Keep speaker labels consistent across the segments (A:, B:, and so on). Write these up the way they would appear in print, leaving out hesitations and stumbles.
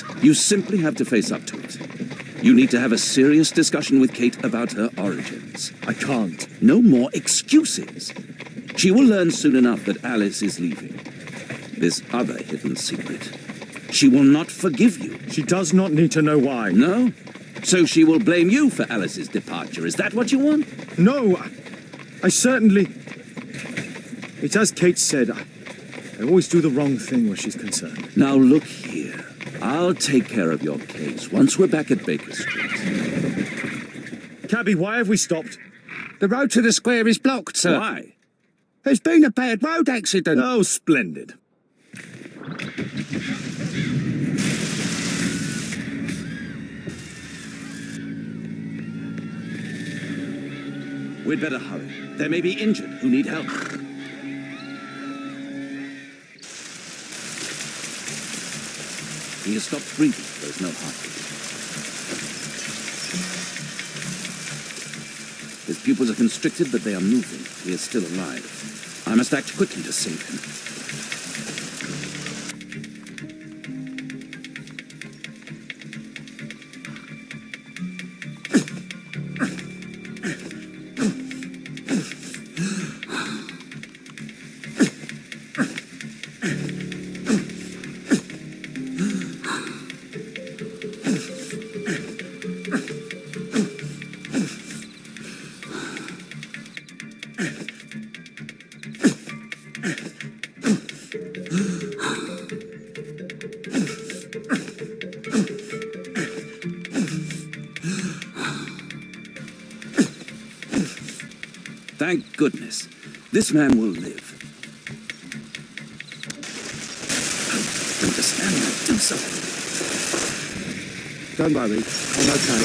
A: Holmes. You simply have to face up to it. You need to have a serious discussion with Kate about her origins.
B: I can't.
A: No more excuses. She will learn soon enough that Alice is leaving. This other hidden secret. She will not forgive you.
B: She does not need to know why.
A: No? So she will blame you for Alice's departure. Is that what you want?
B: No, I certainly... It's as Kate said, I always do the wrong thing where she's concerned.
A: Now look here. I'll take care of your case once we're back at Baker Street.
B: Cabby, why have we stopped?
C: The road to the square is blocked, sir.
A: Why?
C: There's been a bad road accident.
B: Oh, splendid.
A: We'd better hurry. There may be injured who need help. He has stopped breathing. There's no heartbeat. His pupils are constricted, but they are moving. He is still alive. I must act quickly to save him. Thank goodness. This man will live. Don't just stand there. Do something.
C: Don't worry, I'm okay.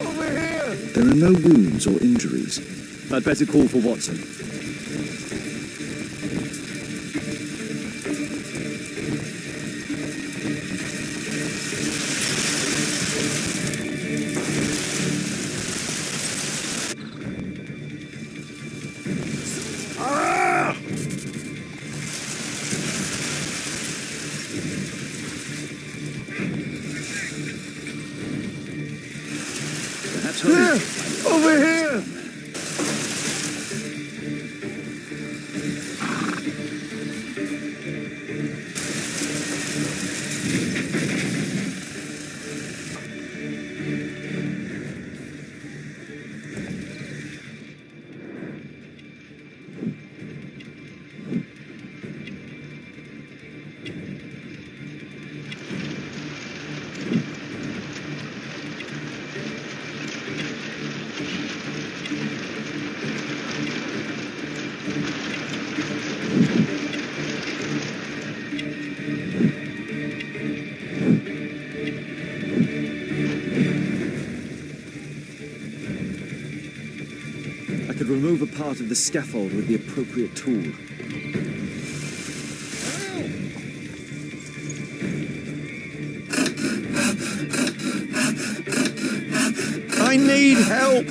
C: Over here!
B: There are no wounds or injuries. I'd better call for Watson.
A: Perhaps
C: Here! Over here!
B: I could remove a part of the scaffold with the appropriate tool. I need help!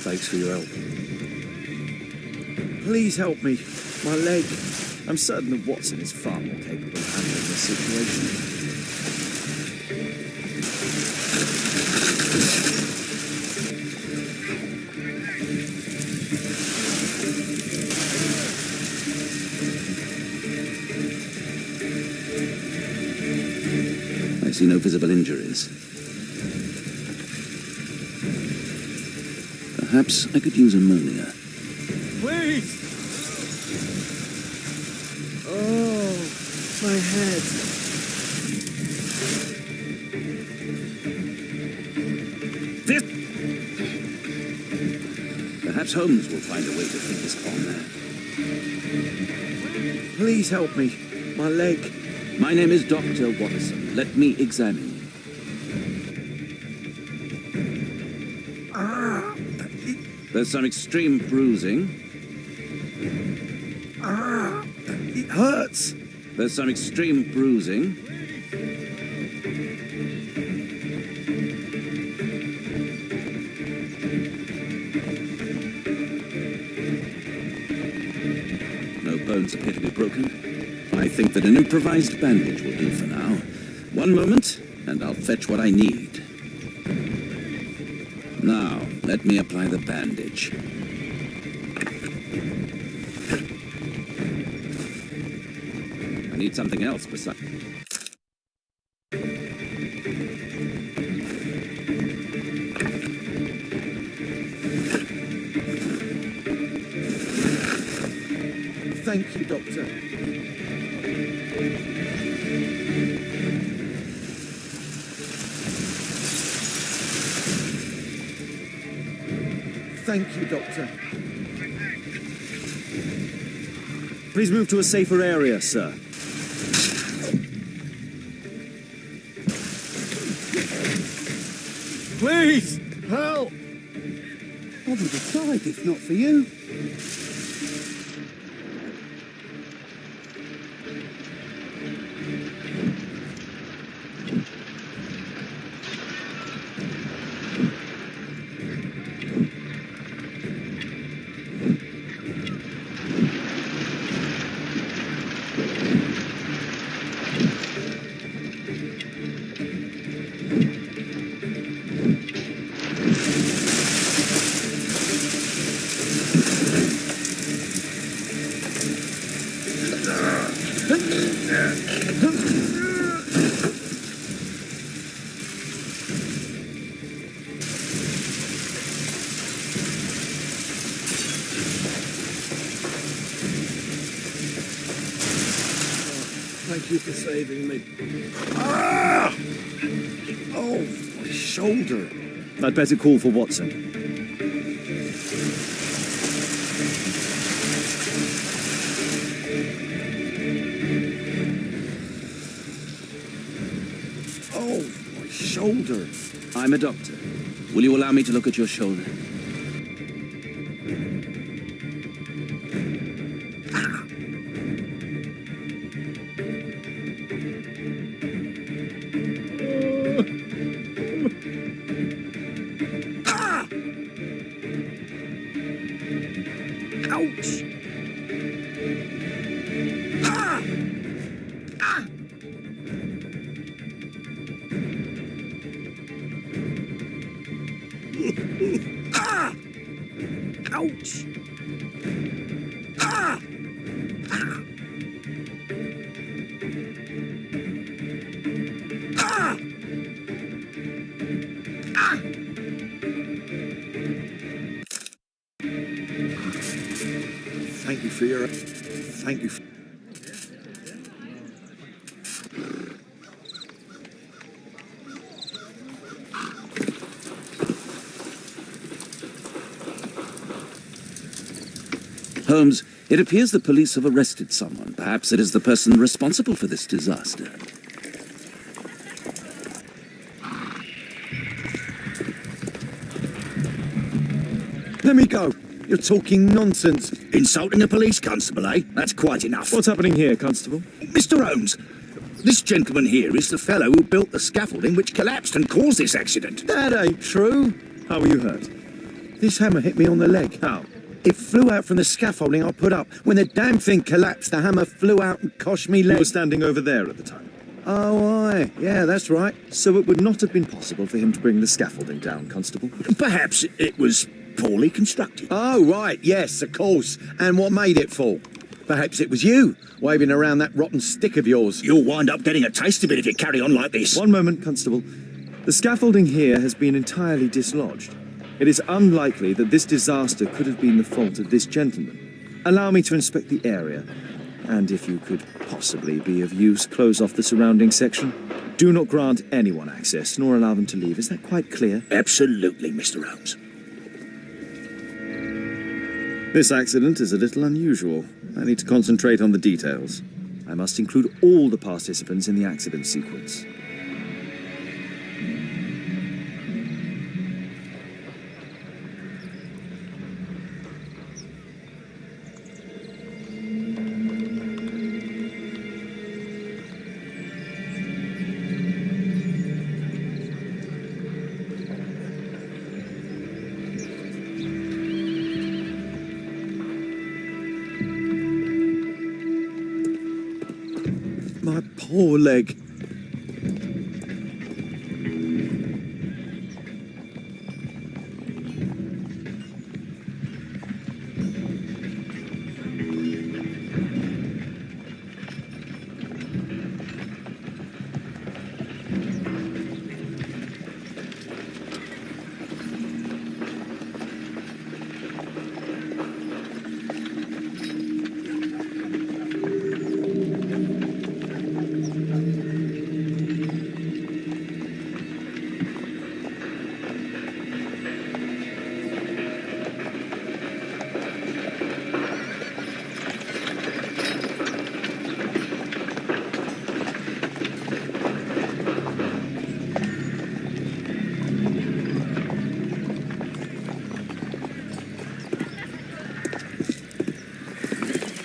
B: Thanks for your help. Please help me. My leg. I'm certain that Watson is far more capable of handling this situation.
A: I see no visible injuries. Perhaps I could use ammonia.
B: Please! Oh, my head.
A: This... Perhaps Holmes will find a way to fit this on there.
B: Please help me. My leg.
A: My name is Dr. Watson. Let me examine you.
B: Ah!
A: There's some extreme bruising.
B: It hurts.
A: There's some extreme bruising. No bones appear to be broken. I think that an improvised bandage will do for now. One moment, and I'll fetch what I need. Now, let me apply the bandage. I need something else besides...
B: Thank you, Doctor. Thank you, Doctor. Please move to a safer area, sir. Please, help!
C: I would have died if not for you.
B: Thank you for saving me. Ah! Oh, my shoulder. I'd better call for Watson. Oh, my shoulder.
A: I'm a doctor. Will you allow me to look at your shoulder?
C: Ouch! Ah! Ah! Ah! Ouch! Ah! Ah! Ah! Ah!
B: Thank you for your... Thank you for...
A: Holmes, it appears the police have arrested someone. Perhaps it is the person responsible for this disaster.
B: Let me go. You're talking nonsense.
C: Insulting a police constable, eh? That's quite enough.
B: What's happening here, Constable?
C: Mr. Holmes, this gentleman here is the fellow who built the scaffolding which collapsed and caused this accident.
B: That ain't true. How were you hurt? This hammer hit me on the leg. How? It flew out from the scaffolding I put up. When the damn thing collapsed, the hammer flew out and cost me leg.
D: You were standing over there at the time.
B: Oh, aye. Yeah, that's right.
D: So it would not have been possible for him to bring the scaffolding down, Constable.
C: Perhaps it was poorly constructed.
B: Oh, right. Yes, of course. And what made it fall? Perhaps it was you, waving around that rotten stick of yours.
C: You'll wind up getting a taste of it if you carry on like this.
D: One moment, Constable. The scaffolding here has been entirely dislodged. It is unlikely that this disaster could have been the fault of this gentleman. Allow me to inspect the area, and if you could possibly be of use, close off the surrounding section. Do not grant anyone access, nor allow them to leave. Is that quite clear?
C: Absolutely, Mr. Holmes.
D: This accident is a little unusual. I need to concentrate on the details. I must include all the participants in the accident sequence.
B: poor leg.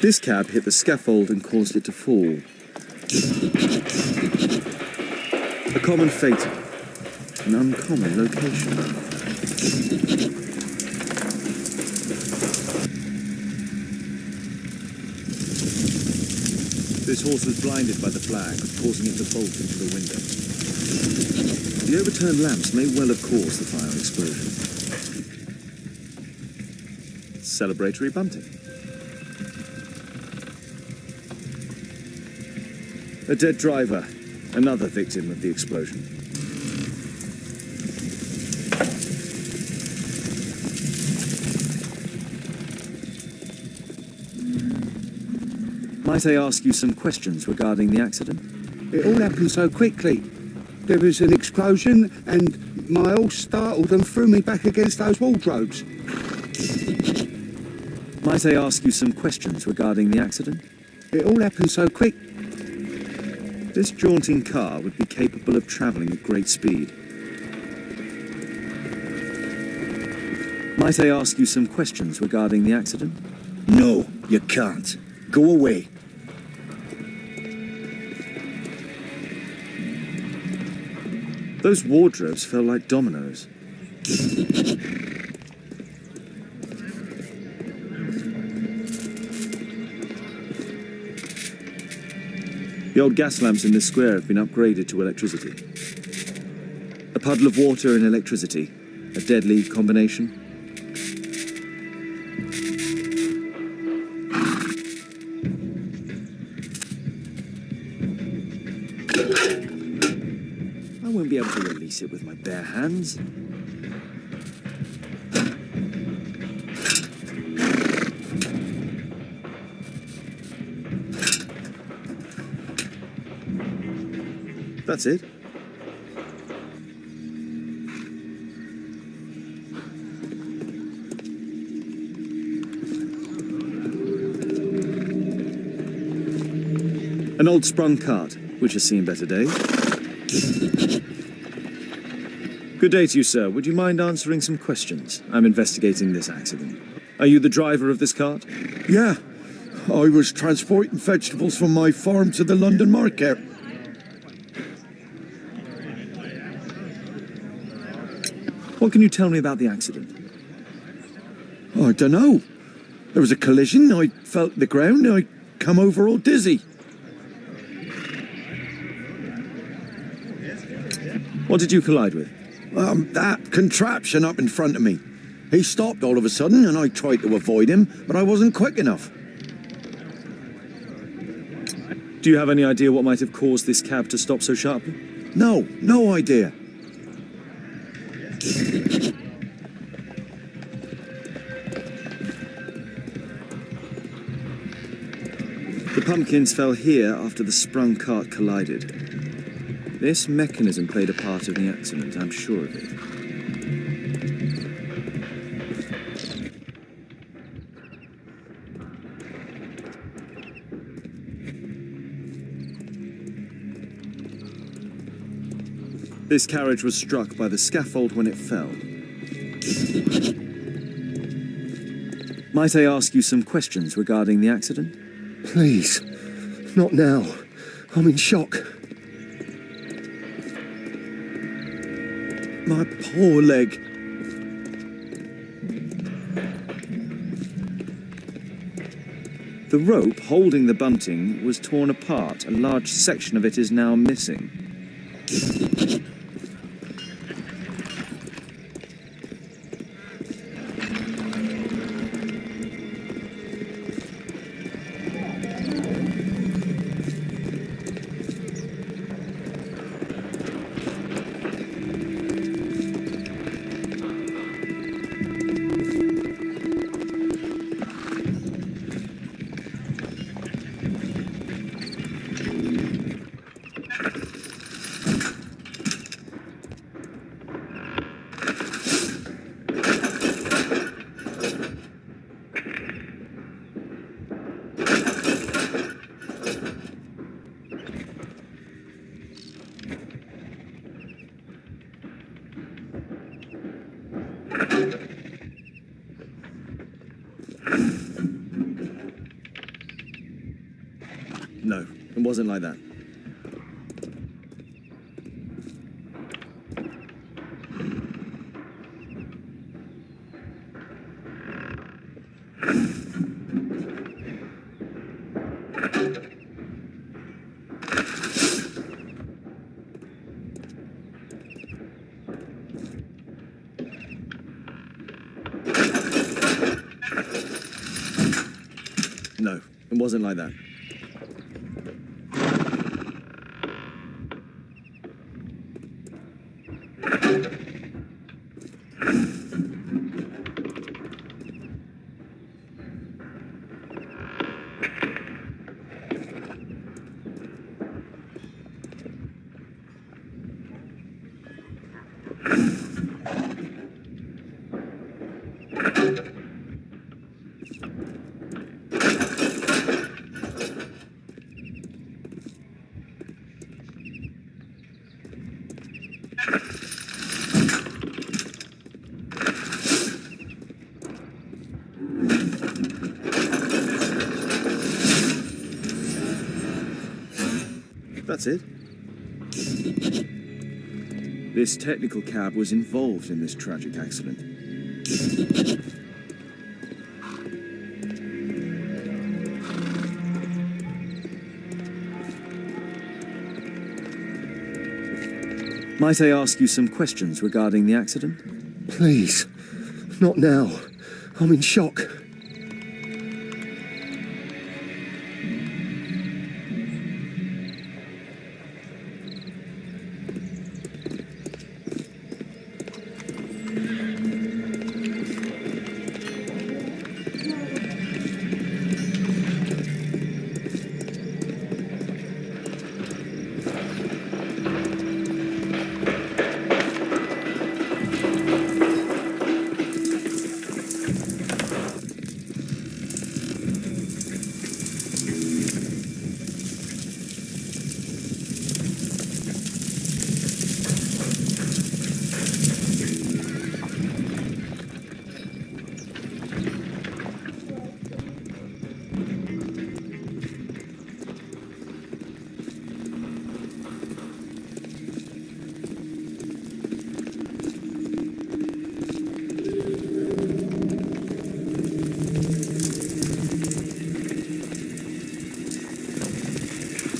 D: This cab hit the scaffold and caused it to fall. A common fate, an uncommon location. This horse was blinded by the flag, causing it to bolt into the window. The overturned lamps may well have caused the fire explosion. Celebratory bunting. A dead driver, another victim of the explosion. Might I ask you some questions regarding the accident?
E: It all happened so quickly. There was an explosion and my horse startled and threw me back against those wardrobes.
D: Might I ask you some questions regarding the accident?
E: It all happened so quick.
D: This jaunting car would be capable of travelling at great speed. Might I ask you some questions regarding the accident?
C: No, you can't. Go away.
D: Those wardrobes fell like dominoes. The old gas lamps in this square have been upgraded to electricity. A puddle of water and electricity, a deadly combination. I won't be able to release it with my bare hands. That's it. An old sprung cart, which has seen better days. Good day to you, sir. Would you mind answering some questions? I'm investigating this accident. Are you the driver of this cart?
B: Yeah, I was transporting vegetables from my farm to the London market.
D: What can you tell me about the accident?
B: I don't know. There was a collision, I felt the ground, I come over all dizzy.
D: What did you collide with?
B: That contraption up in front of me. He stopped all of a sudden and I tried to avoid him, but I wasn't quick enough.
D: Do you have any idea what might have caused this cab to stop so sharply?
B: No idea.
D: The pumpkins fell here after the sprung cart collided. This mechanism played a part of the accident, I'm sure of it. This carriage was struck by the scaffold when it fell. Might I ask you some questions regarding the accident?
E: Please, not now. I'm in shock.
B: My poor leg.
D: The rope holding the bunting was torn apart. A large section of it is now missing.
B: No, it wasn't like that. No, it wasn't like that. That's it. This technical cab was involved in this tragic accident. Might I ask you some questions regarding the accident?
E: Please, not now. I'm in shock.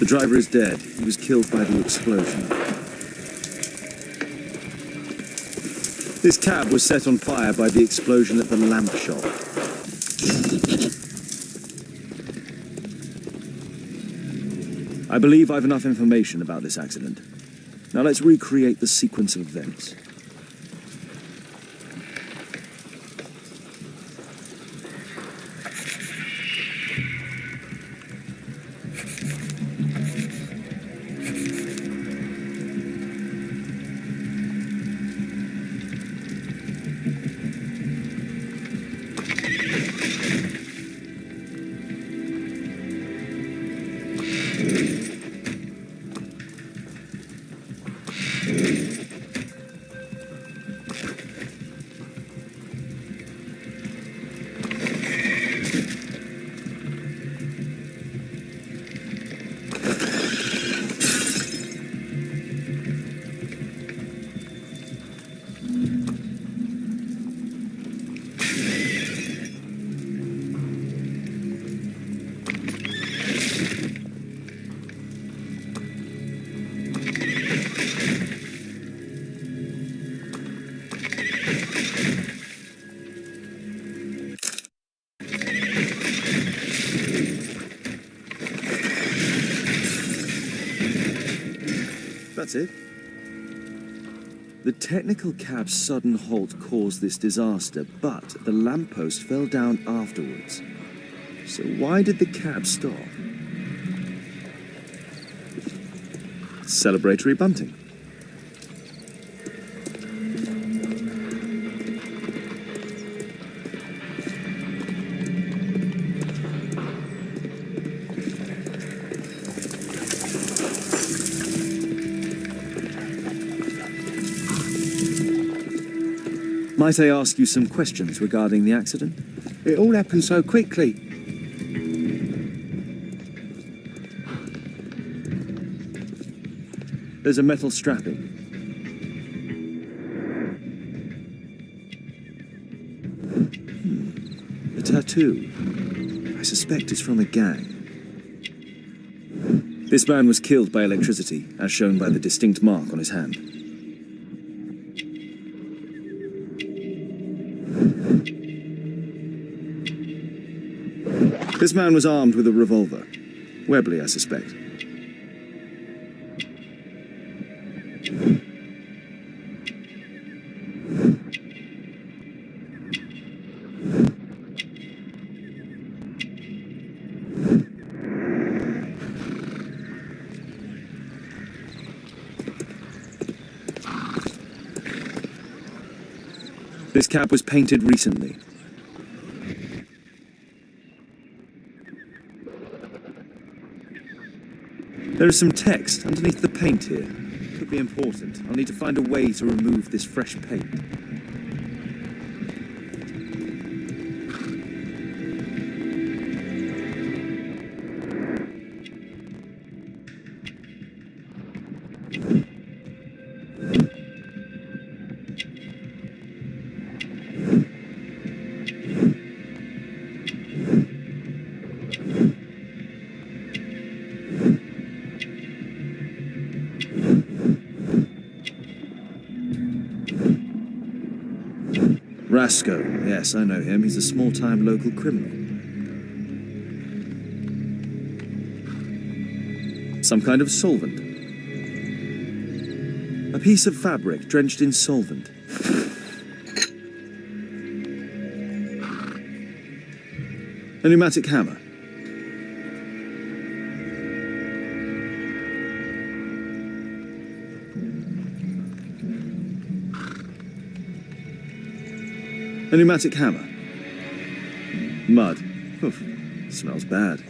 B: The driver is dead. He was killed by the explosion. This cab was set on fire by the explosion at the lamp shop. I believe I've enough information about this accident. Now let's recreate the sequence of events.
D: That's it? The technical cab's sudden halt caused this disaster, but the lamppost fell down afterwards. So why did the cab stop? Celebratory bunting. Might I ask you some questions regarding the accident?
E: It all happened so quickly.
D: There's a metal strapping. A tattoo. I suspect it's from a gang. This man was killed by electricity, as shown by the distinct mark on his hand. This man was armed with a revolver. Webley, I suspect. This cab was painted recently. There is some text underneath the paint here. Could be important. I'll need to find a way to remove this fresh paint. Rasco. Yes, I know him. He's a small-time local criminal. Some kind of solvent. A piece of fabric drenched in solvent. A pneumatic hammer. A pneumatic hammer. Mud. Oof, smells bad.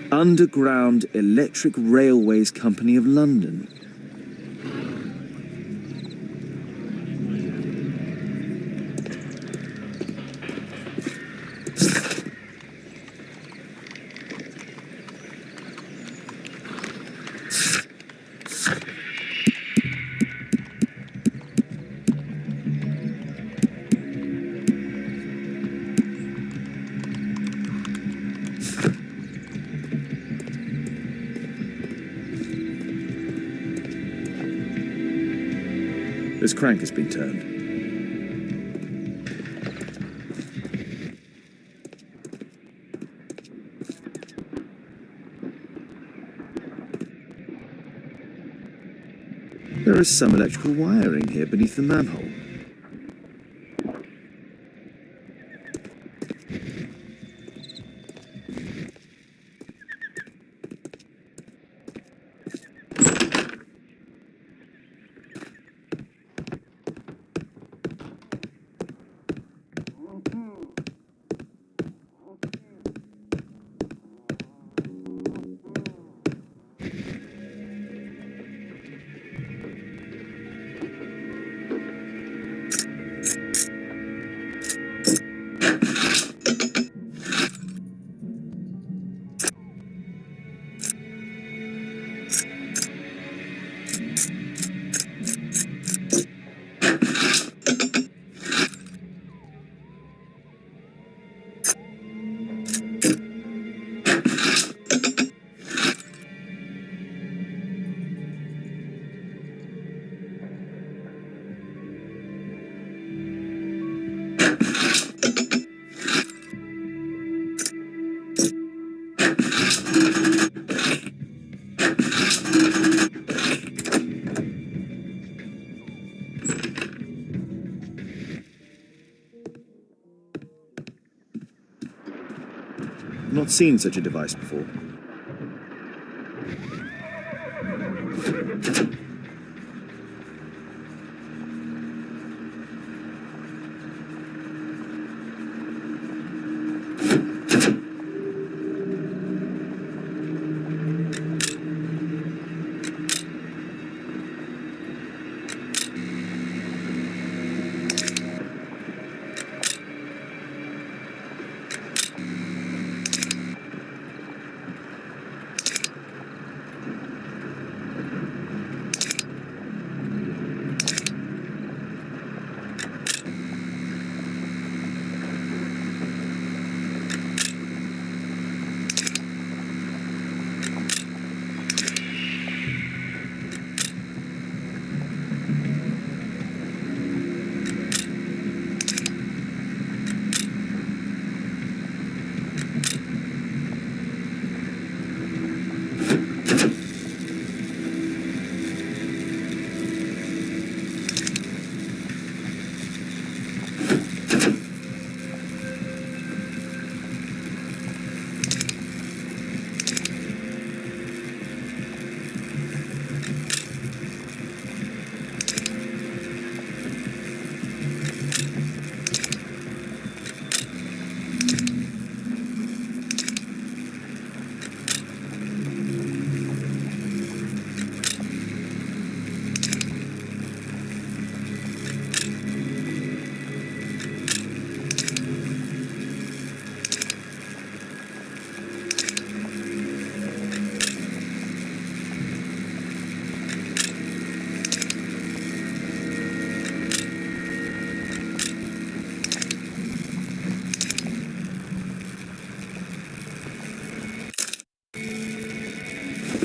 D: Underground Electric Railways Company of London. This crank has been turned. There is some electrical wiring here beneath the manhole. seen such a device before.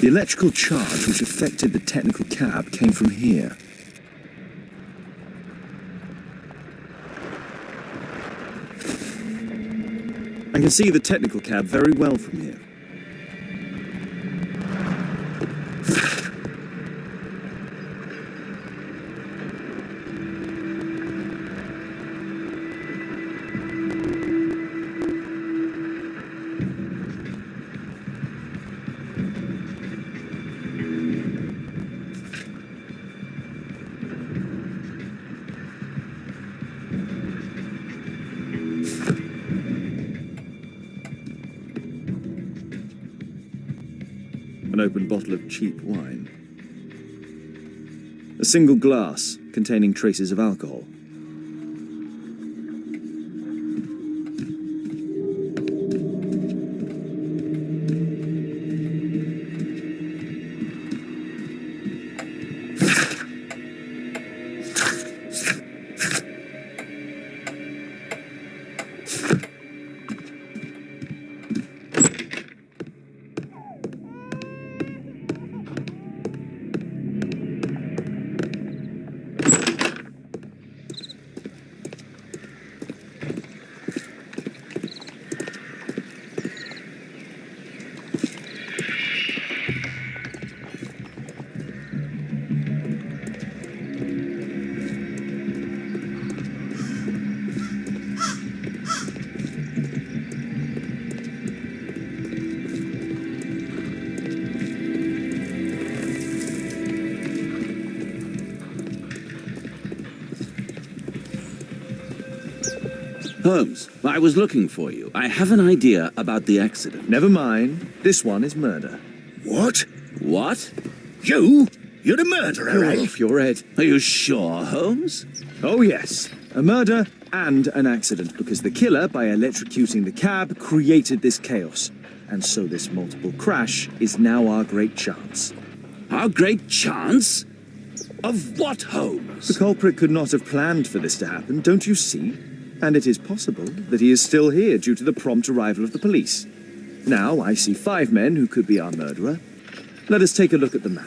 D: The electrical charge which affected the technical cab came from here. I can see the technical cab very well from here. An open bottle of cheap wine. A single glass containing traces of alcohol.
A: Holmes, I was looking for you. I have an idea about the accident.
D: Never mind. This one is murder.
C: What?
A: What?
C: You? You're the murderer,
D: You're
C: eh?
D: off your head.
A: Are you sure, Holmes?
D: Oh yes, a murder and an accident, because the killer, by electrocuting the cab, created this chaos. And so this multiple crash is now our great chance.
A: Our great chance? Of what, Holmes?
D: The culprit could not have planned for this to happen, don't you see? And it is possible that he is still here due to the prompt arrival of the police. Now I see 5 men who could be our murderer. Let us take a look at the map.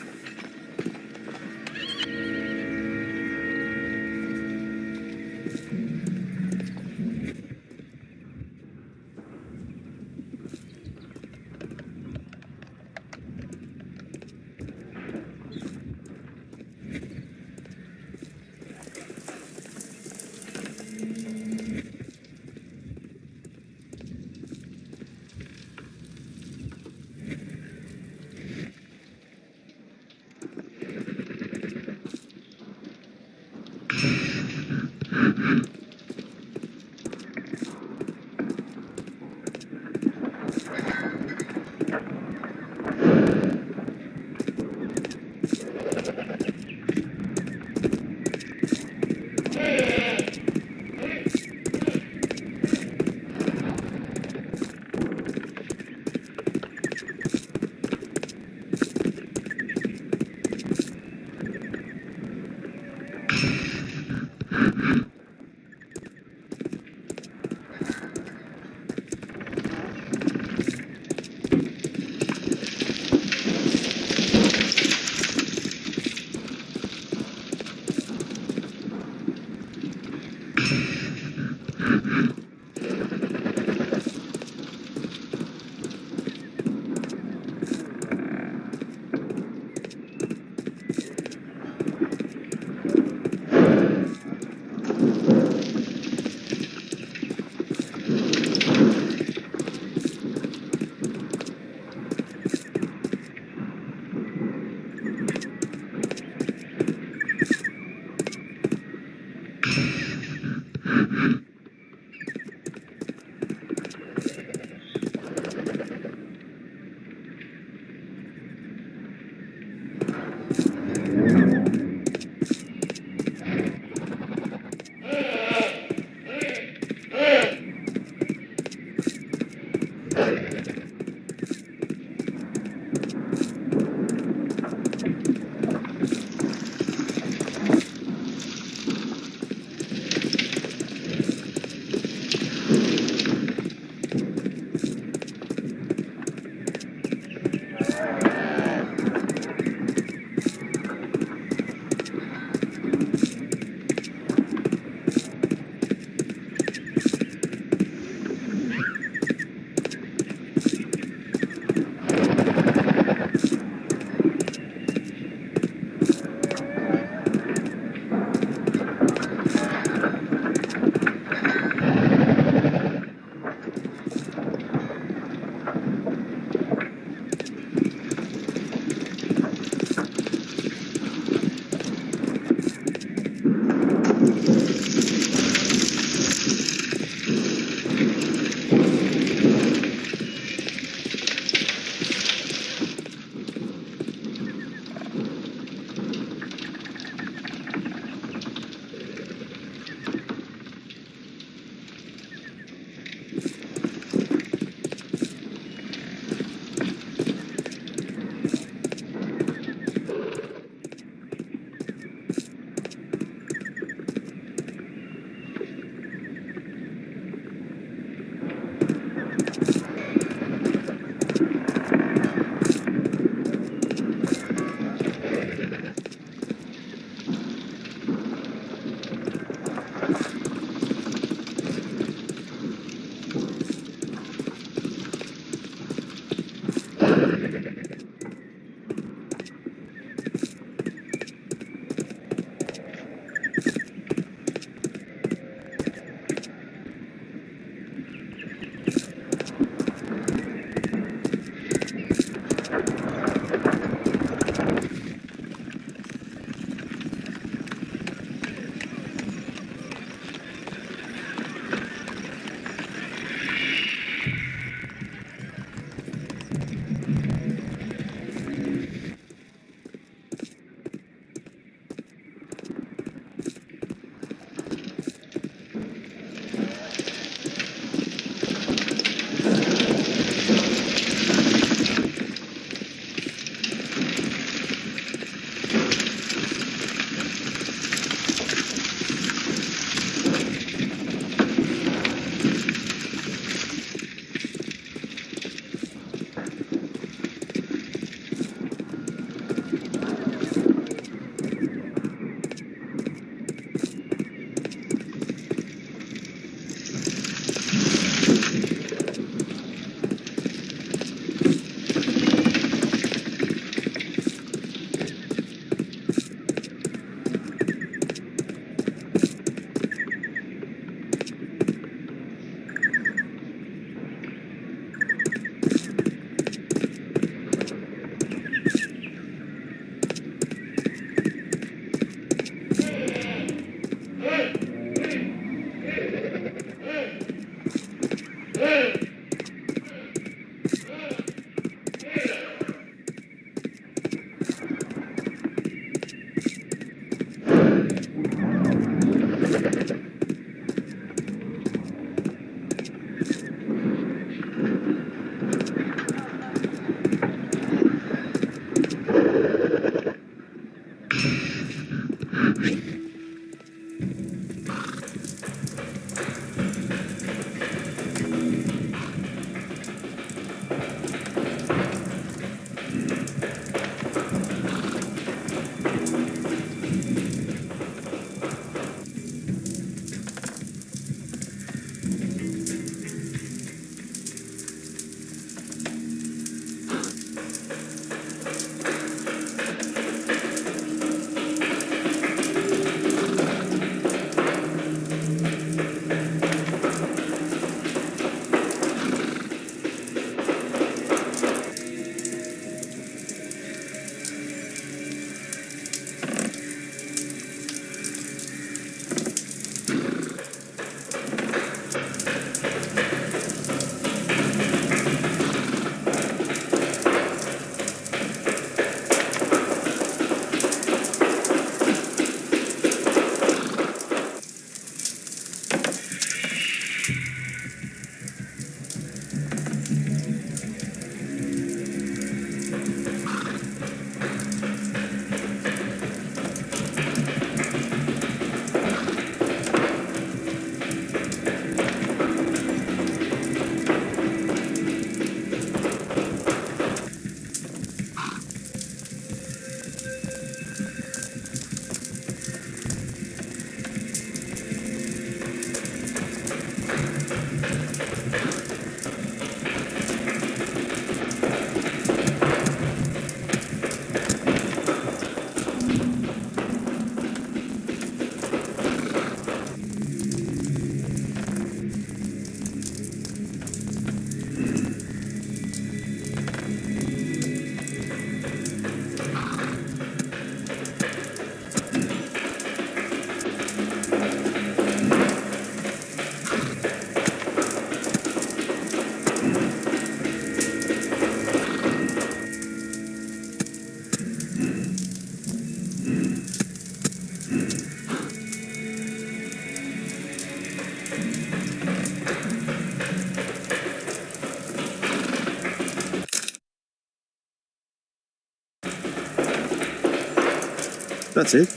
D: That's it.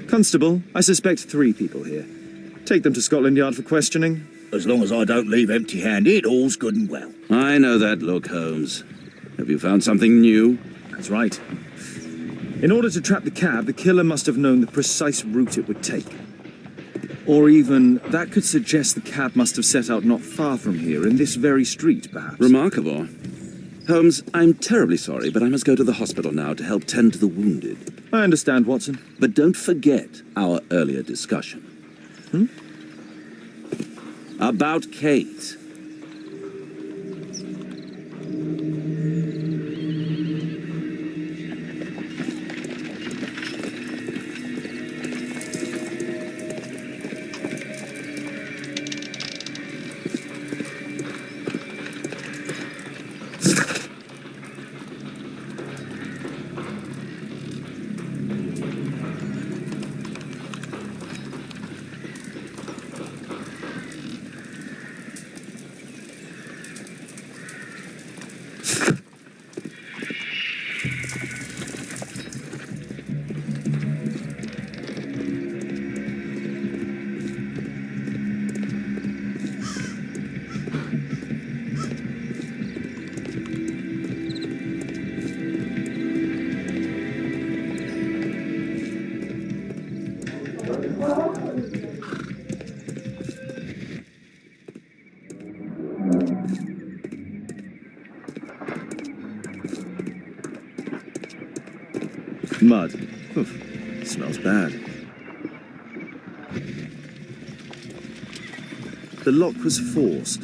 D: Constable, I suspect 3 people here. Take them to Scotland Yard for questioning.
C: As long as I don't leave empty-handed, all's good and well.
A: I know that look, Holmes. Have you found something new?
D: That's right. In order to trap the cab, the killer must have known the precise route it would take. Or even, that could suggest the cab must have set out not far from here, in this very street, perhaps.
A: Remarkable. Holmes, I'm terribly sorry, but I must go to the hospital now to help tend to the wounded.
D: I understand, Watson.
A: But don't forget our earlier discussion. About Kate.
D: Mud. Oof. Smells bad. The lock was forced.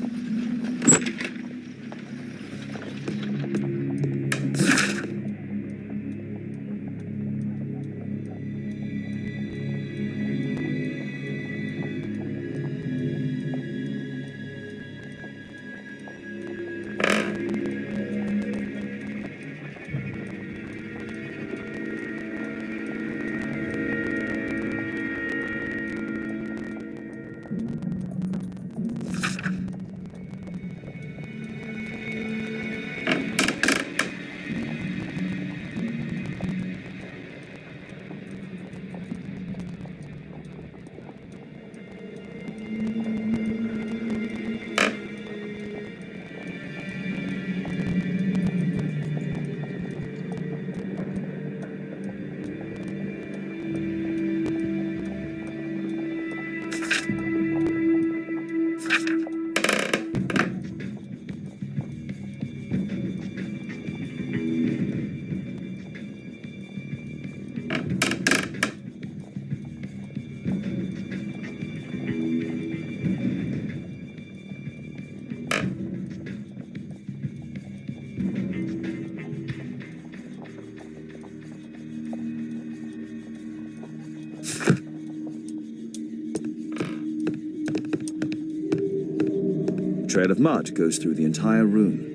D: A trail of mud goes through the entire room.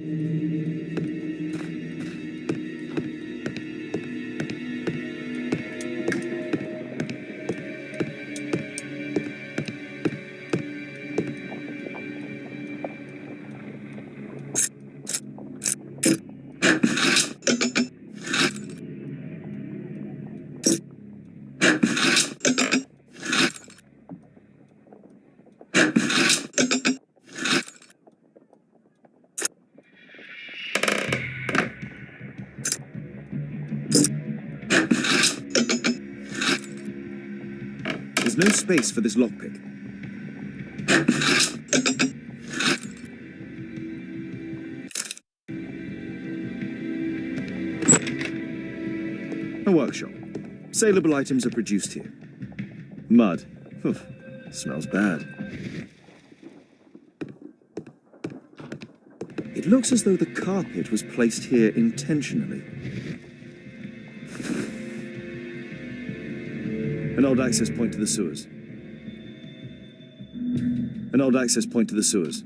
D: There's no space for this lockpick. A workshop. Saleable items are produced here. Mud. Oof. Smells bad. It looks as though the carpet was placed here intentionally. An old access point to the sewers. An old access point to the sewers.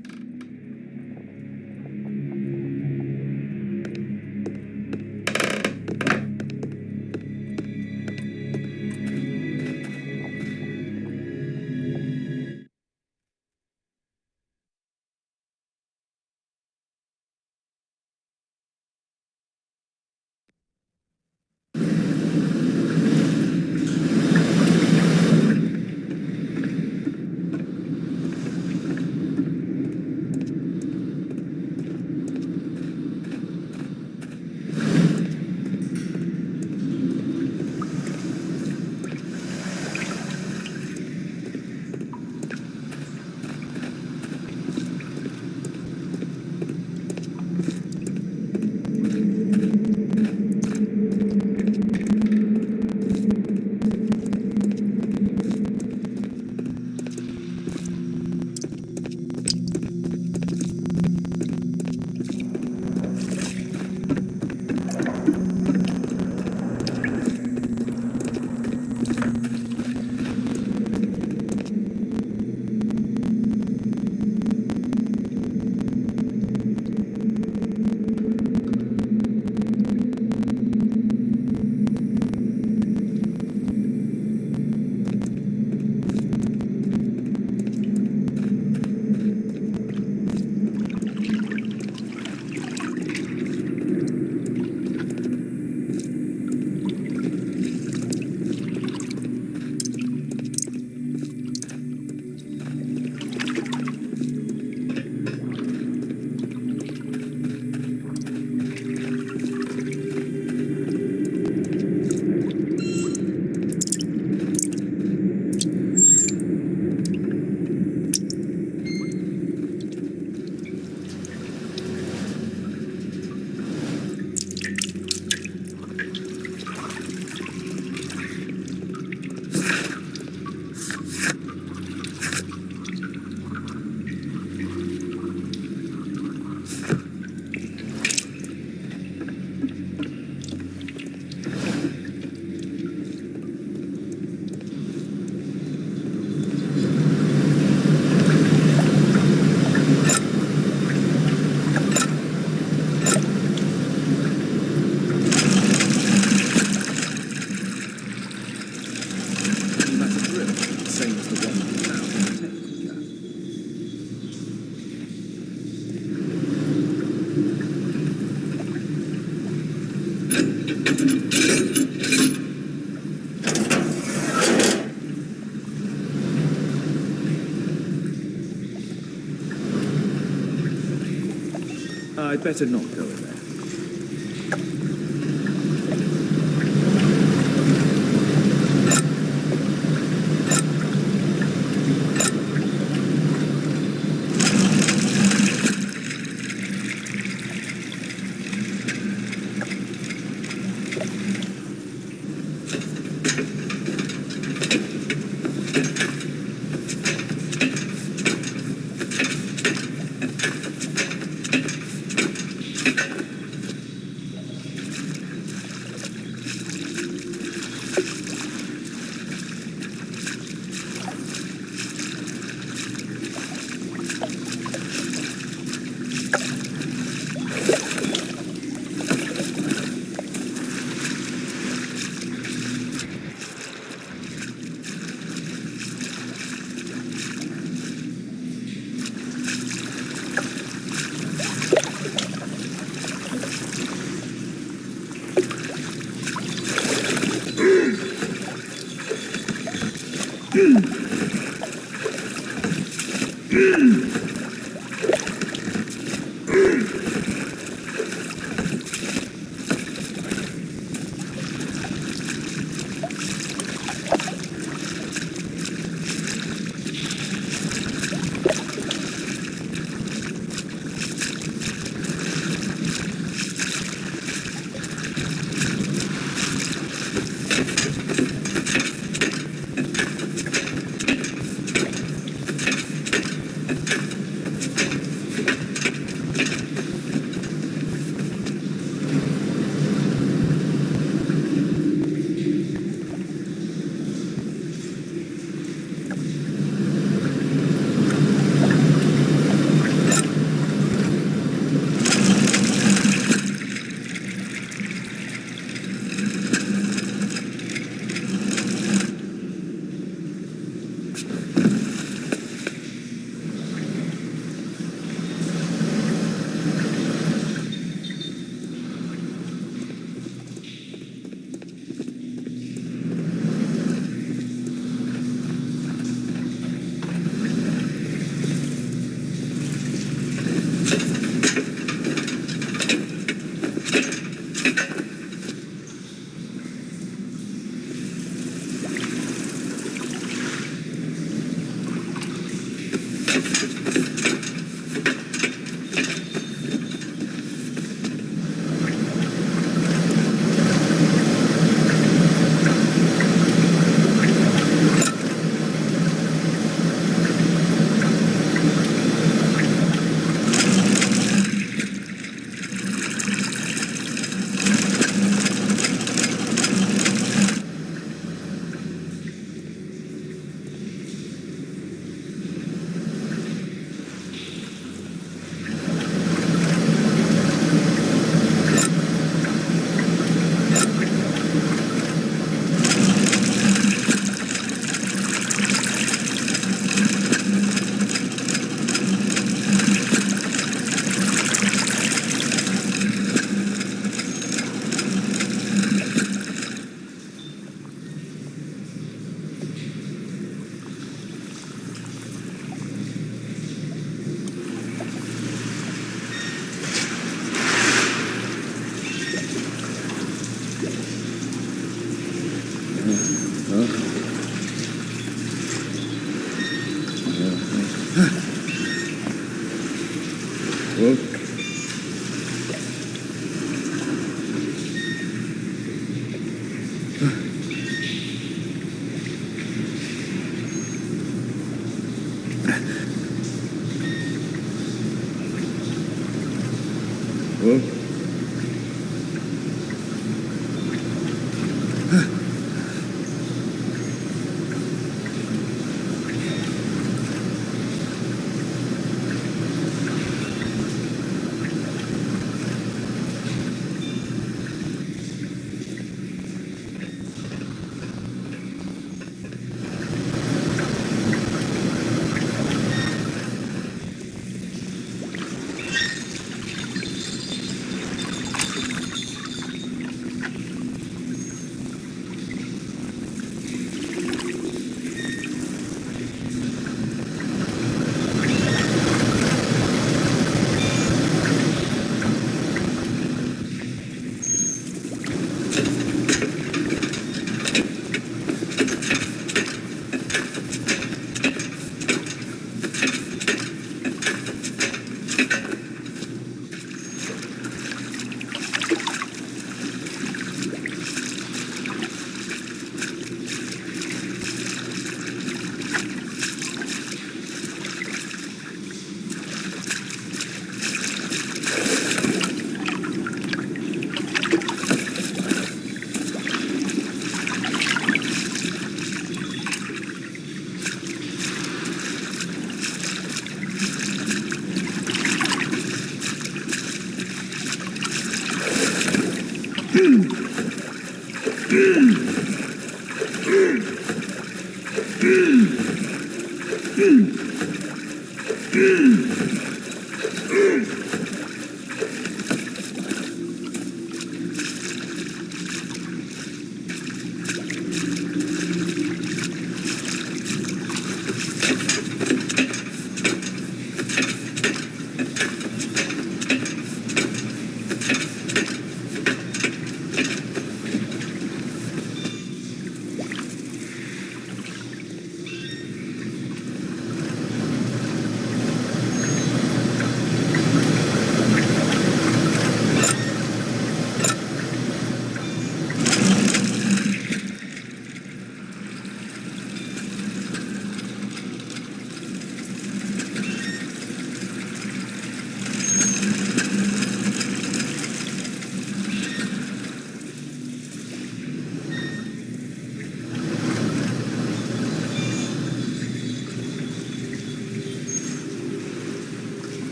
D: I'd better not go in there.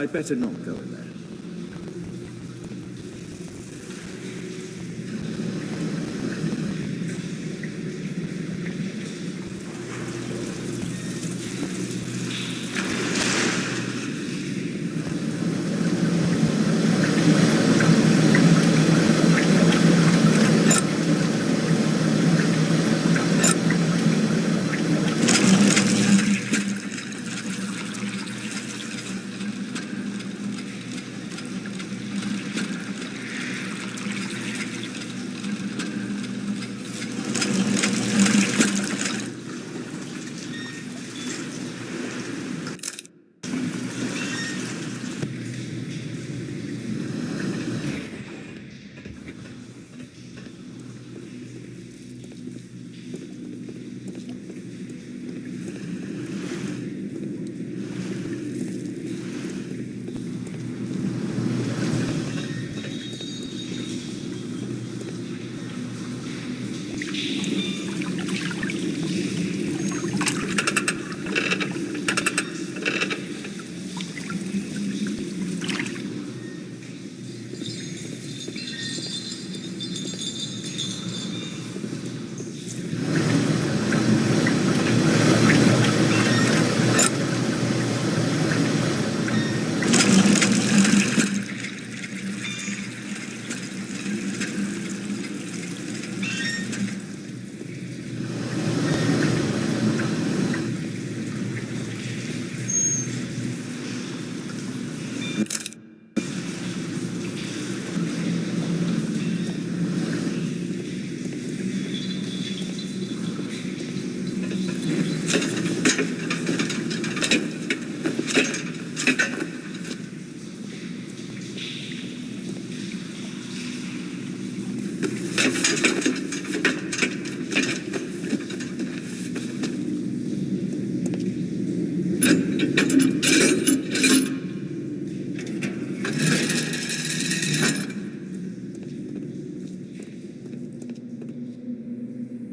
D: I'd better not go in there.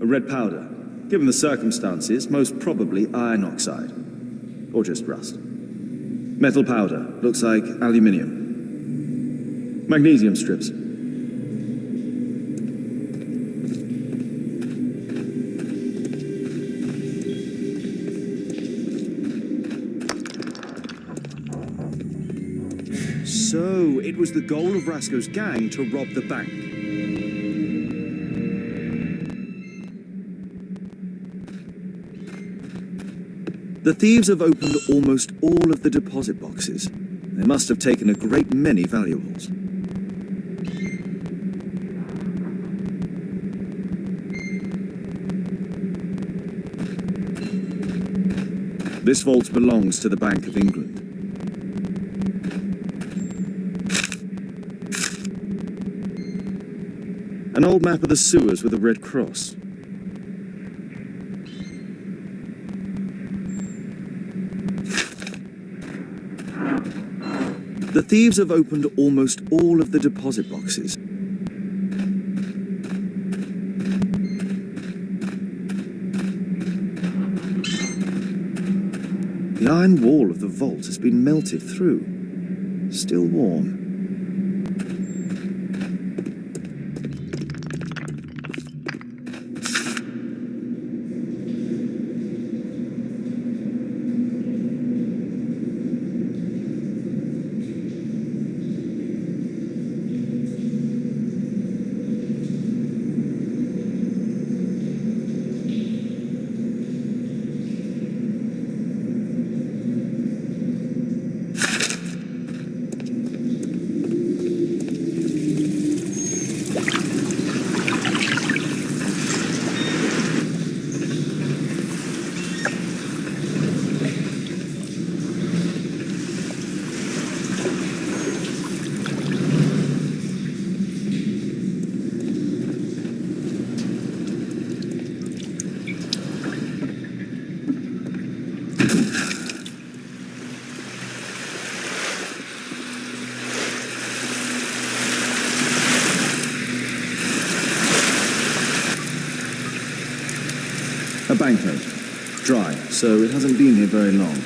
D: A red powder. Given the circumstances, most probably iron oxide. Or just rust. Metal powder. Looks like aluminium. Magnesium strips. So, it was the goal of Rasco's gang to rob the bank. The thieves have opened almost all of the deposit boxes. They must have taken a great many valuables. This vault belongs to the Bank of England. An old map of the sewers with a red cross. The thieves have opened almost all of the deposit boxes. The iron wall of the vault has been melted through, still warm. A banknote. Dry, so it hasn't been here very long.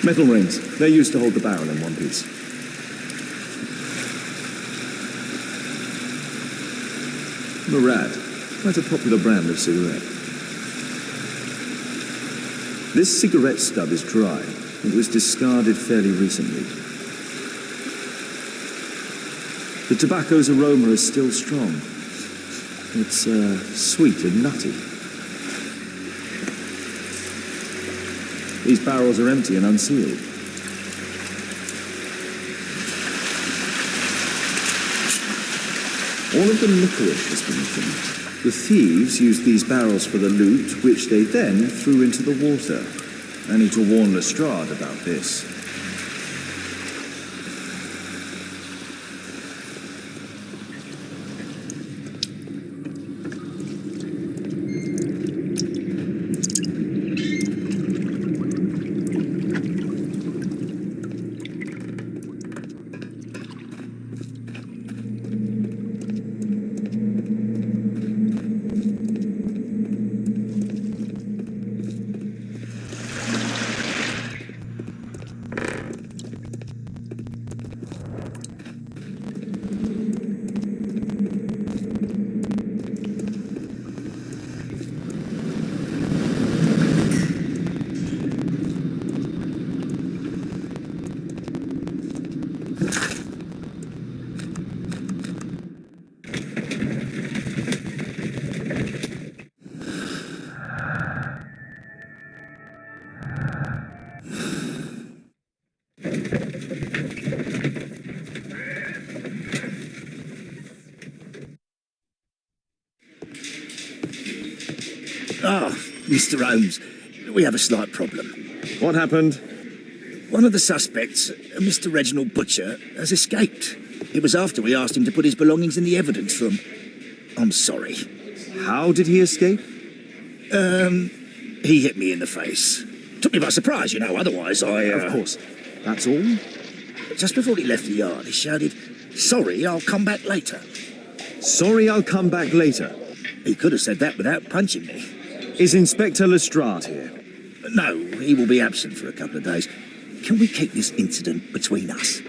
D: Metal rings. They're used to hold the barrel in one piece. Murad. Quite a popular brand of cigarette. This cigarette stub is dry. It was discarded fairly recently. The tobacco's aroma is still strong. It's sweet and nutty. These barrels are empty and unsealed. All of the licorice has been finished. The thieves used these barrels for the loot, which they then threw into the water. I need to warn Lestrade about this.
C: Mr. Holmes, we have a slight problem.
D: What happened?
C: One of the suspects, Mr. Reginald Butcher, has escaped. It was after we asked him to put his belongings in the evidence room. I'm sorry.
D: How did he escape?
C: He hit me in the face. Took me by surprise, you know, otherwise
D: Of course. That's all?
C: Just before he left the yard, he shouted, "Sorry, I'll come back later."
D: Sorry, I'll come back later.
C: He could have said that without punching me.
D: Is Inspector Lestrade here?
C: No, he will be absent for a couple of days. Can we keep this incident between us?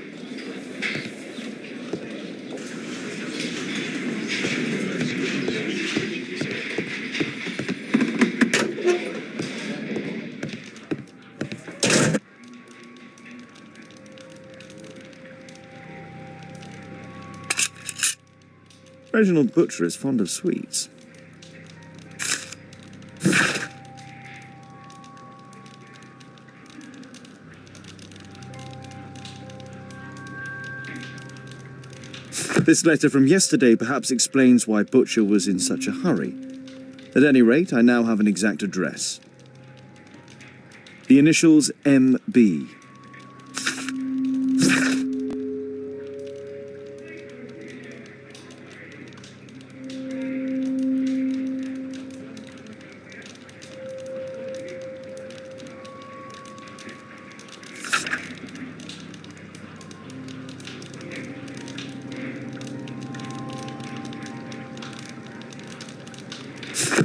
D: Reginald Butcher is fond of sweets. This letter from yesterday perhaps explains why Butcher was in such a hurry. At any rate, I now have an exact address. The initials MB.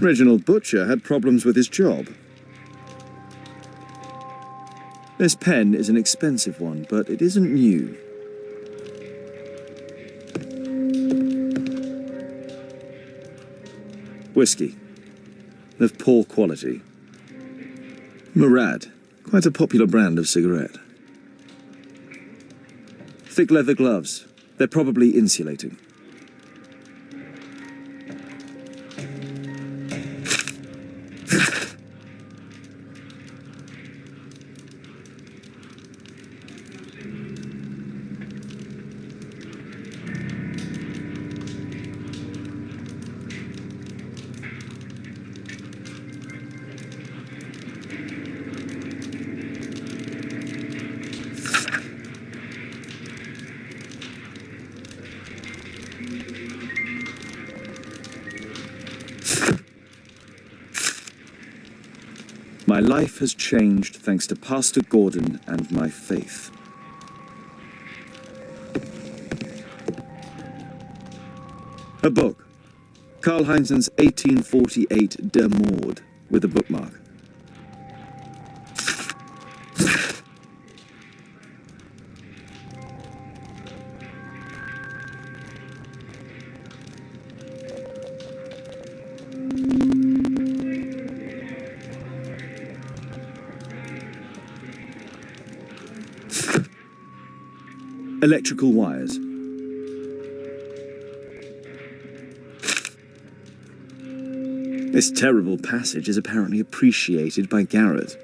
D: Reginald Butcher had problems with his job. This pen is an expensive one, but it isn't new. Whiskey. Of poor quality. Murad. Quite a popular brand of cigarette. Thick leather gloves. They're probably insulating. My life has changed thanks to Pastor Gordon and my faith. A book. Karl Heinzen's 1848 Der Mord, with a bookmark. Electrical wires. This terrible passage is apparently appreciated by Garrett.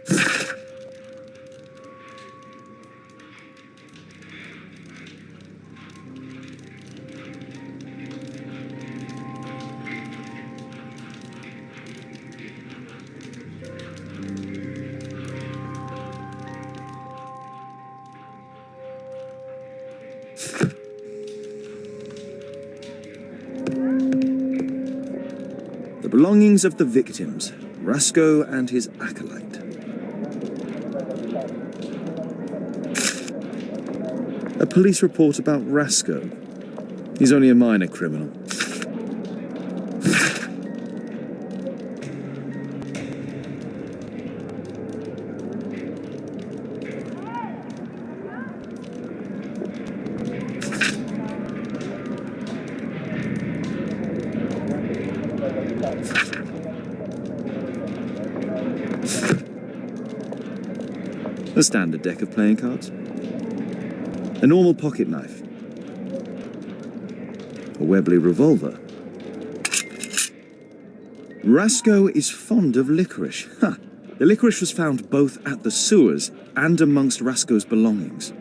D: The belongings of the victims, Rasco and his acolyte. A police report about Rasco. He's only a minor criminal. A standard deck of playing cards. A normal pocket knife. A Webley revolver. Rasco is fond of licorice. Ha! The licorice was found both at the sewers and amongst Rasco's belongings.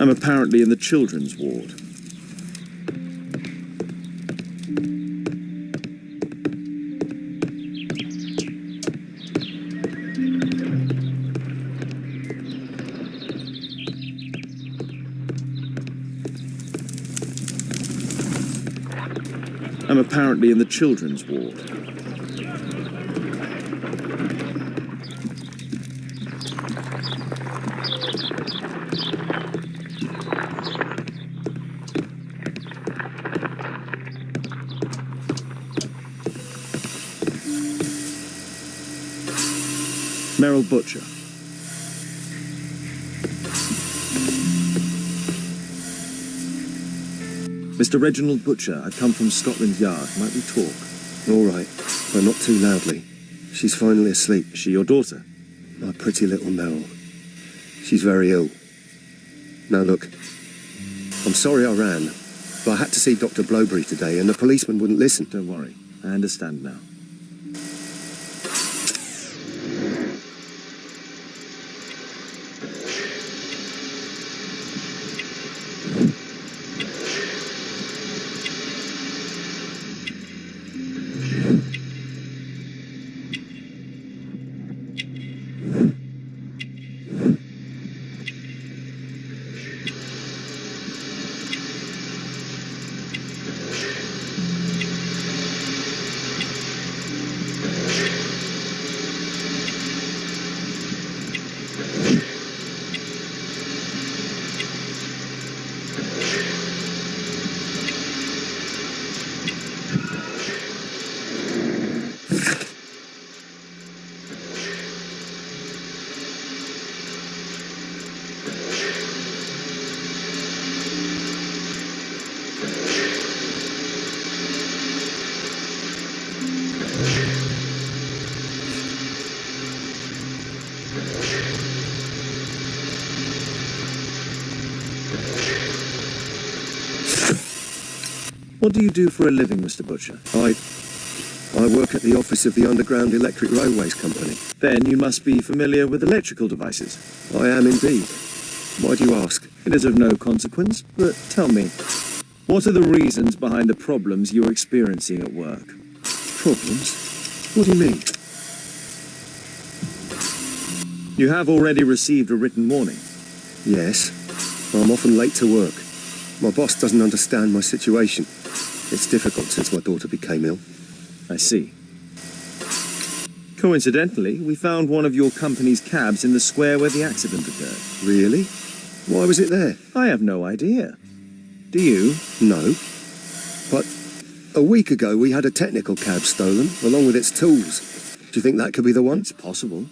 D: I'm apparently in the children's ward. I'm apparently in the children's ward. Merrill Butcher. Mr. Reginald Butcher, I've come from Scotland Yard. Might we talk?
F: All right, but not too loudly. She's finally asleep.
D: Is she your daughter?
F: My pretty little Merrill. She's very ill. Now look, I'm sorry I ran, but I had to see Dr. Blowberry today and the policeman wouldn't listen.
D: Don't worry, I understand now. What do you do for a living, Mr. Butcher?
F: I work at the office of the Underground Electric Railways Company.
D: Then you must be familiar with electrical devices.
F: I am indeed. Why do you ask?
D: It is of no consequence, but tell me, what are the reasons behind the problems you're experiencing at work?
F: Problems? What do you mean?
D: You have already received a written warning.
F: Yes. I'm often late to work. My boss doesn't understand my situation. It's difficult since my daughter became ill.
D: I see. Coincidentally, we found one of your company's cabs in the square where the accident occurred.
F: Really? Why was it there?
D: I have no idea. Do you?
F: No. But a week ago we had a technical cab stolen, along with its tools. Do you think that could be the one?
D: It's possible.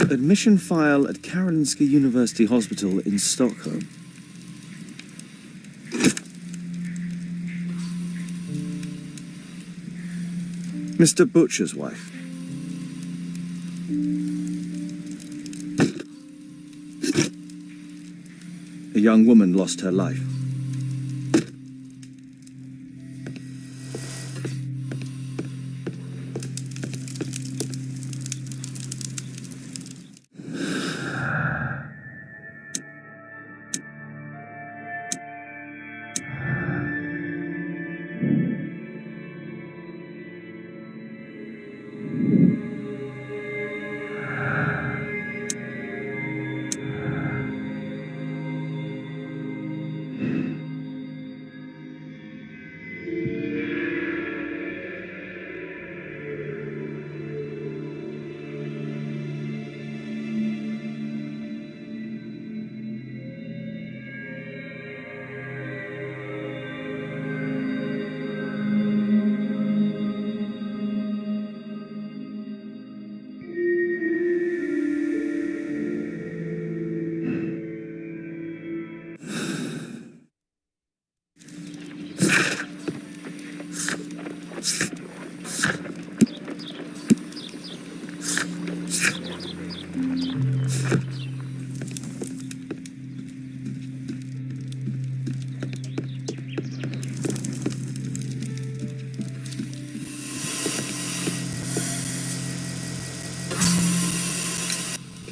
D: Admission file at Karolinska University Hospital in Stockholm. Mr. Butcher's wife. A young woman lost her life.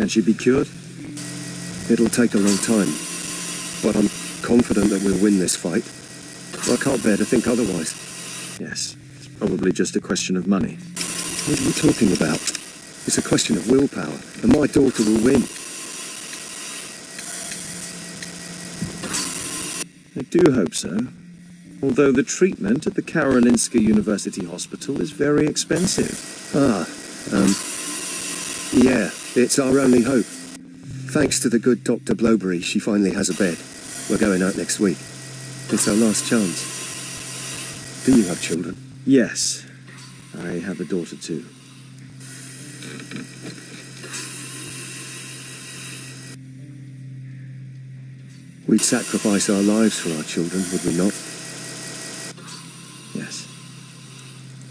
D: Can she be cured?
F: It'll take a long time, but I'm confident that we'll win this fight. I can't bear to think otherwise.
D: Yes, it's probably just a question of money.
F: What are you talking about? It's a question of willpower, and my daughter will win.
D: I do hope so. Although the treatment at the Karolinska University Hospital is very expensive.
F: Yeah, it's our only hope. Thanks to the good Dr. Blowberry, she finally has a bed. We're going out next week. It's our last chance. Do you have children?
D: Yes, I have a daughter too.
F: We'd sacrifice our lives for our children, would we not?
D: Yes.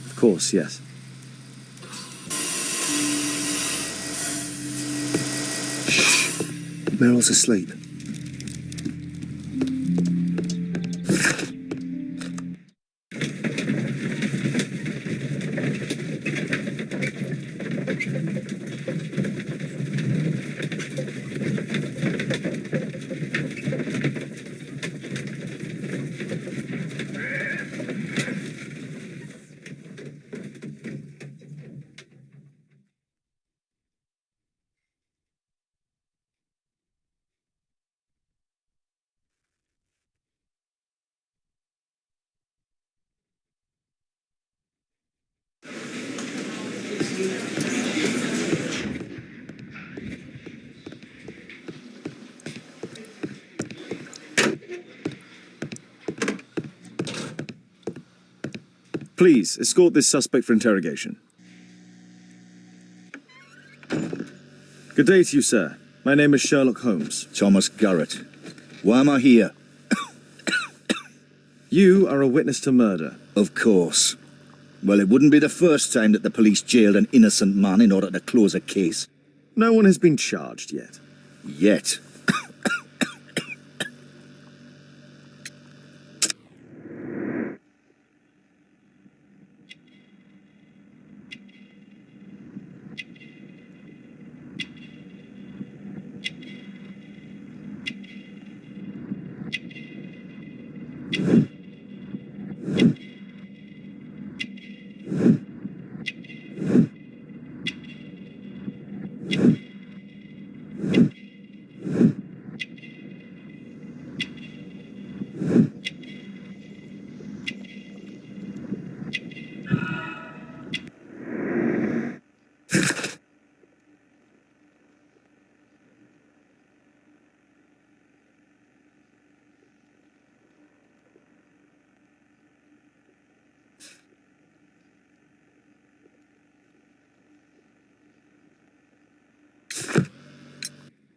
D: Of course, yes.
F: Meryl's asleep.
D: Please, escort this suspect for interrogation. Good day to you, sir. My name is Sherlock Holmes.
C: Thomas Garrett. Why am I here?
D: You are a witness to murder.
C: Of course. Well, it wouldn't be the first time that the police jailed an innocent man in order to close a case.
D: No one has been charged yet.
C: Yet.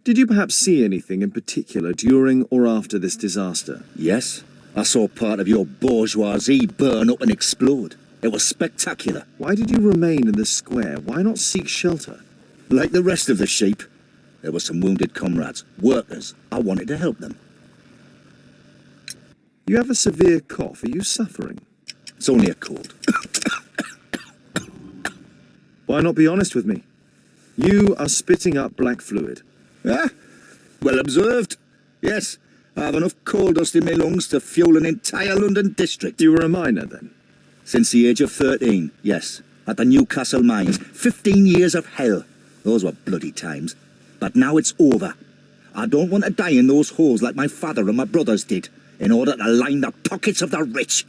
D: Did you perhaps see anything in particular during or after this disaster?
C: Yes, I saw part of your bourgeoisie burn up and explode. It was spectacular.
D: Why did you remain in the square? Why not seek shelter?
C: Like the rest of the sheep, there were some wounded comrades, workers. I wanted to help them.
D: You have a severe cough. Are you suffering?
C: It's only a cold.
D: Why not be honest with me? You are spitting up black fluid.
C: Ah, well observed. Yes, I have enough coal dust in my lungs to fuel an entire London district.
D: You were a miner then?
C: Since the age of 13, yes. At the Newcastle mines. 15 years of hell. Those were bloody times. But now it's over. I don't want to die in those holes like my father and my brothers did, in order to line the pockets of the rich.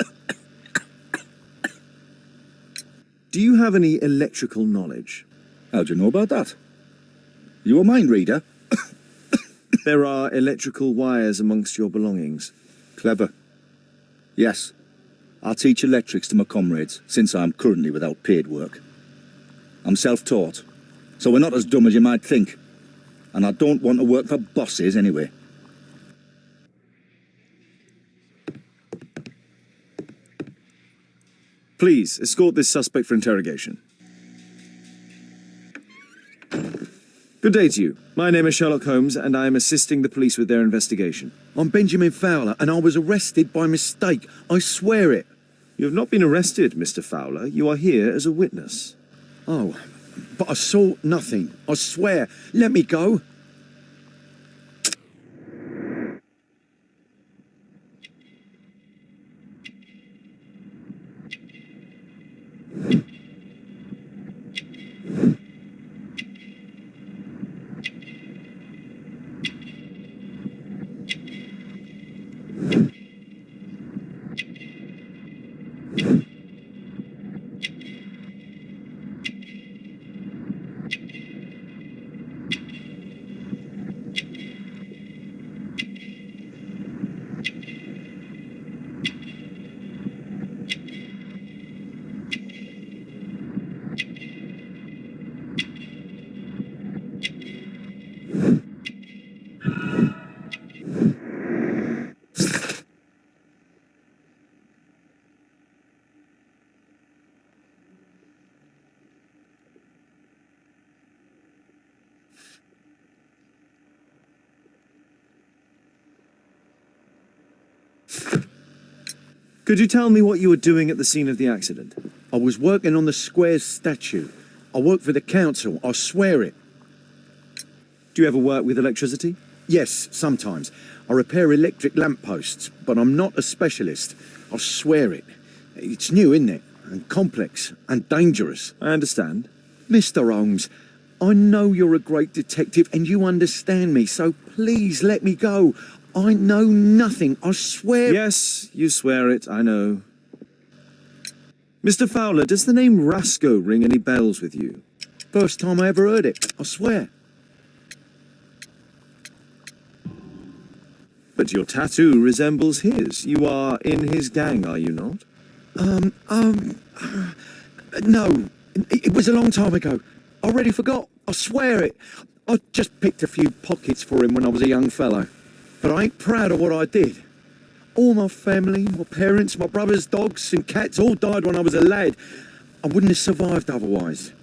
D: Do you have any electrical knowledge?
C: How do you know about that? You a mind reader?
D: There are electrical wires amongst your belongings.
C: Clever. Yes. I teach electrics to my comrades, since I'm currently without paid work. I'm self-taught, so we're not as dumb as you might think. And I don't want to work for bosses anyway.
D: Please, escort this suspect for interrogation. Good day to you. My name is Sherlock Holmes, and I am assisting the police with their investigation.
B: I'm Benjamin Fowler, and I was arrested by mistake. I swear it.
D: You have not been arrested, Mr. Fowler. You are here as a witness.
B: Oh, but I saw nothing. I swear. Let me go.
D: Could you tell me what you were doing at the scene of the accident?
B: I was working on the square's statue. I work for the council. I swear it.
D: Do you ever work with electricity?
B: Yes, sometimes. I repair electric lampposts, but I'm not a specialist. I swear it. It's new, isn't it? And complex and dangerous.
D: I understand.
B: Mr. Holmes, I know you're a great detective and you understand me, so please let me go. I know nothing, I swear.
D: Yes, you swear it, I know. Mr. Fowler, does the name Rasco ring any bells with you?
B: First time I ever heard it, I swear.
D: But your tattoo resembles his. You are in his gang, are you not?
B: No, it was a long time ago. I already forgot, I swear it. I just picked a few pockets for him when I was a young fellow. But I ain't proud of what I did. All my family, my parents, my brothers, dogs and cats all died when I was a lad. I wouldn't have survived otherwise.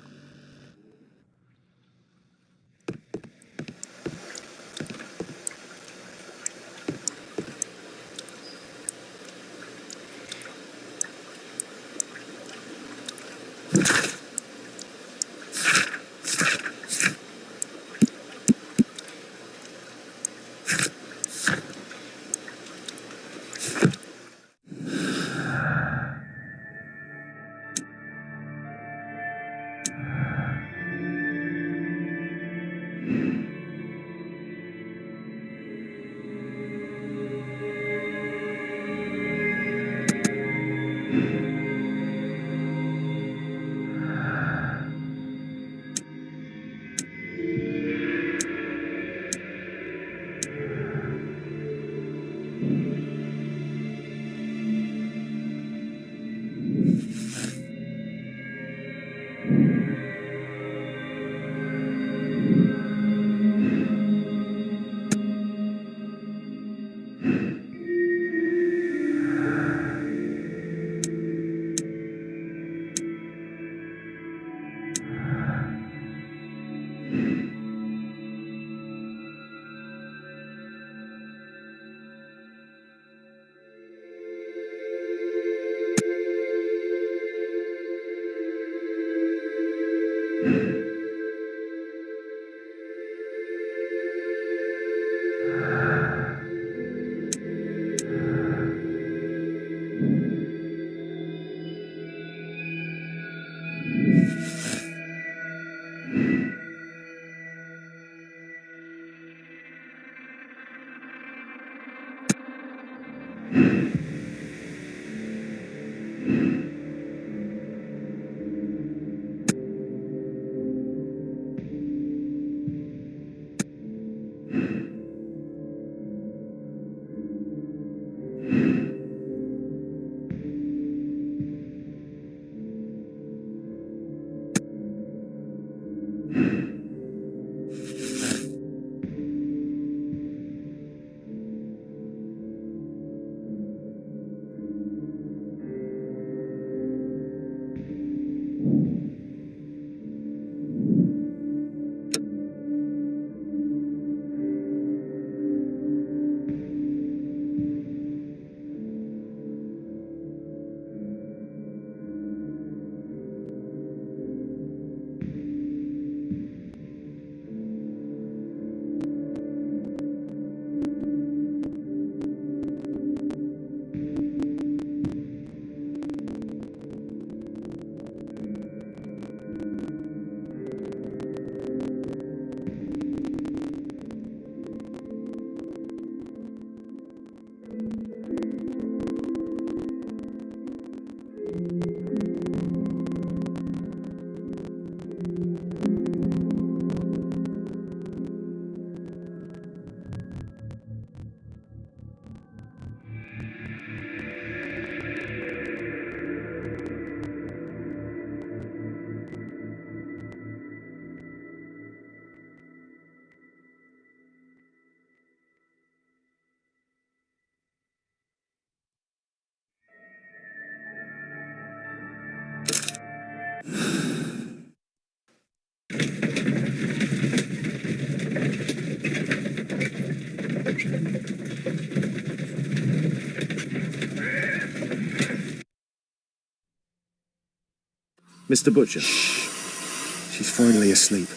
D: Mr. Butcher,
F: She's finally asleep.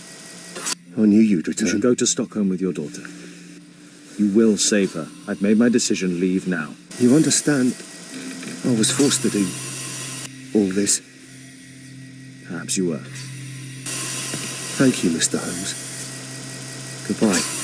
F: I knew you'd
D: you
F: return.
D: should go to Stockholm with your daughter. You will save her. I've made my decision. Leave now.
F: You understand, I was forced to do all this.
D: Perhaps you were.
F: Thank you, Mr. Holmes. Goodbye.